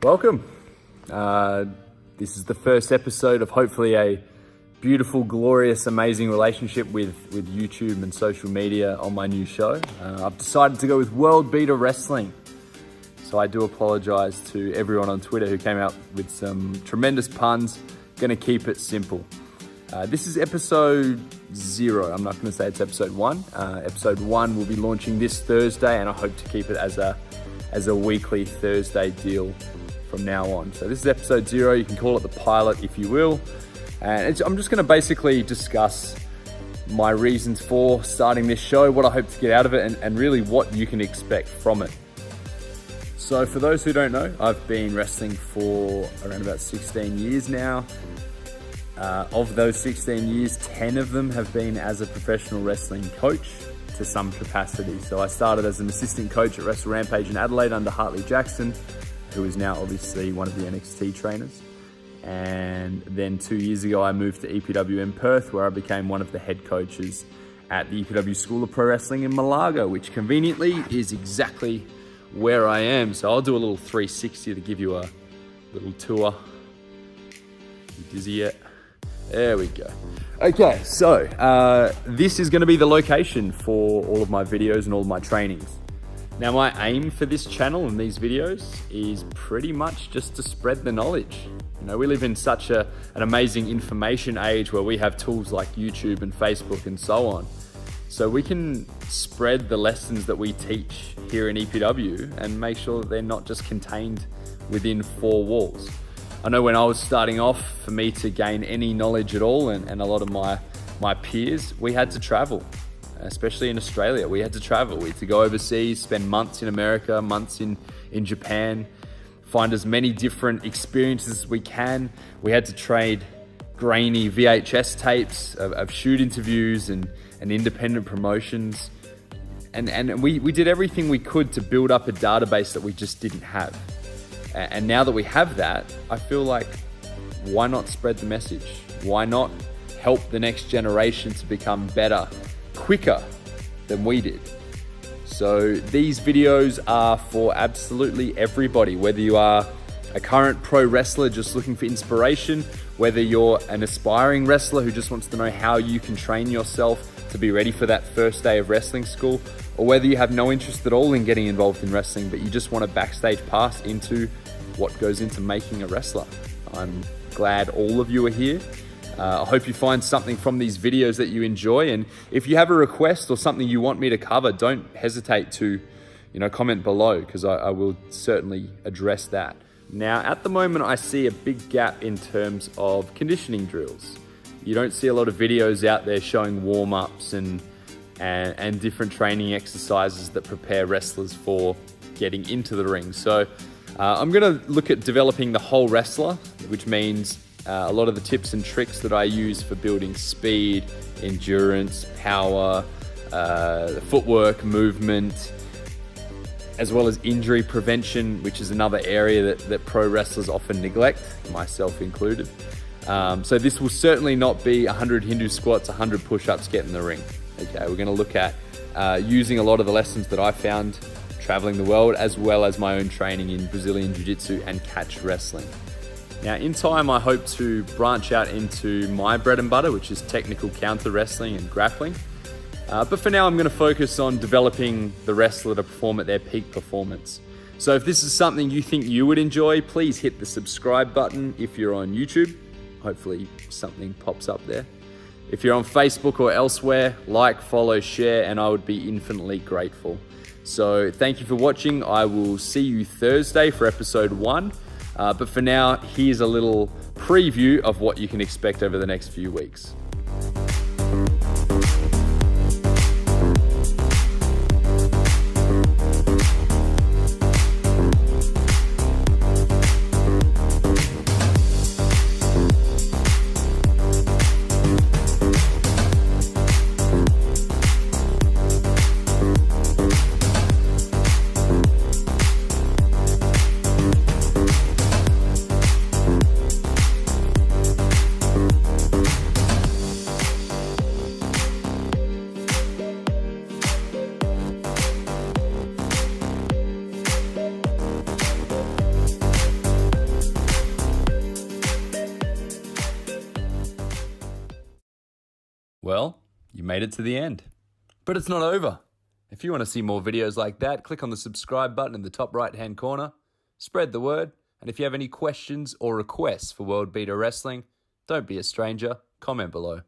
Welcome. This is the first episode of hopefully a beautiful, glorious, amazing relationship with YouTube and social media on my new show. I've decided to go with World Beater Wrestling. So I do apologize to everyone on Twitter who came out with some tremendous puns. Gonna keep it simple. This is episode 0. I'm not gonna say it's episode 1. Episode 1 will be launching this Thursday, and I hope to keep it as a weekly Thursday deal from now on. So this is episode 0. You can call it the pilot if you will. And I'm just going to basically discuss my reasons for starting this show, what I hope to get out of it, and really what you can expect from it. So for those who don't know, I've been wrestling for around about 16 years now. Of those 16 years, 10 of them have been as a professional wrestling coach to some capacity. So I started as an assistant coach at Wrestle Rampage in Adelaide under Hartley Jackson, who is now obviously one of the NXT trainers. And then 2 years ago, I moved to EPW in Perth, where I became one of the head coaches at the EPW School of Pro Wrestling in Malaga, which conveniently is exactly where I am. So I'll do a little 360 to give you a little tour. You dizzy yet? There we go. Okay, so this is going to be the location for all of my videos and all of my trainings. Now, my aim for this channel and these videos is pretty much just to spread the knowledge. You know, we live in such an amazing information age where we have tools like YouTube and Facebook and so on. So we can spread the lessons that we teach here in EPW and make sure that they're not just contained within 4 walls. I know when I was starting off, for me to gain any knowledge at all, and a lot of my peers, we had to travel. Especially in Australia, we had to travel. We had to go overseas, spend months in America, months in Japan, find as many different experiences as we can. We had to trade grainy VHS tapes of shoot interviews and independent promotions. And we did everything we could to build up a database that we just didn't have. And now that we have that, I feel like, why not spread the message? Why not help the next generation to become better, quicker than we did? So these videos are for absolutely everybody, whether you are a current pro wrestler just looking for inspiration, whether you're an aspiring wrestler who just wants to know how you can train yourself to be ready for that first day of wrestling school, or whether you have no interest at all in getting involved in wrestling, but you just want a backstage pass into what goes into making a wrestler. I'm glad all of you are here. I hope you find something from these videos that you enjoy, and if you have a request or something you want me to cover, don't hesitate to, comment below, because I will certainly address that. Now, at the moment, I see a big gap in terms of conditioning drills. You don't see a lot of videos out there showing warm-ups and different training exercises that prepare wrestlers for getting into the ring. So I'm going to look at developing the whole wrestler, which means a lot of the tips and tricks that I use for building speed, endurance, power, footwork, movement, as well as injury prevention, which is another area that pro wrestlers often neglect, myself included. So this will certainly not be 100 Hindu squats, 100 push-ups, get in the ring. Okay, we're going to look at using a lot of the lessons that I found traveling the world, as well as my own training in Brazilian Jiu-Jitsu and catch wrestling. Now, in time, I hope to branch out into my bread and butter, which is technical counter wrestling and grappling. But for now, I'm going to focus on developing the wrestler to perform at their peak performance. So if this is something you think you would enjoy, please hit the subscribe button if you're on YouTube. Hopefully something pops up there. If you're on Facebook or elsewhere, like, follow, share, and I would be infinitely grateful. So thank you for watching. I will see you Thursday for episode 1. But for now, here's a little preview of what you can expect over the next few weeks. Well, you made it to the end. But it's not over. If you want to see more videos like that, click on the subscribe button in the top right-hand corner, spread the word, and if you have any questions or requests for World Beater Wrestling, don't be a stranger, comment below.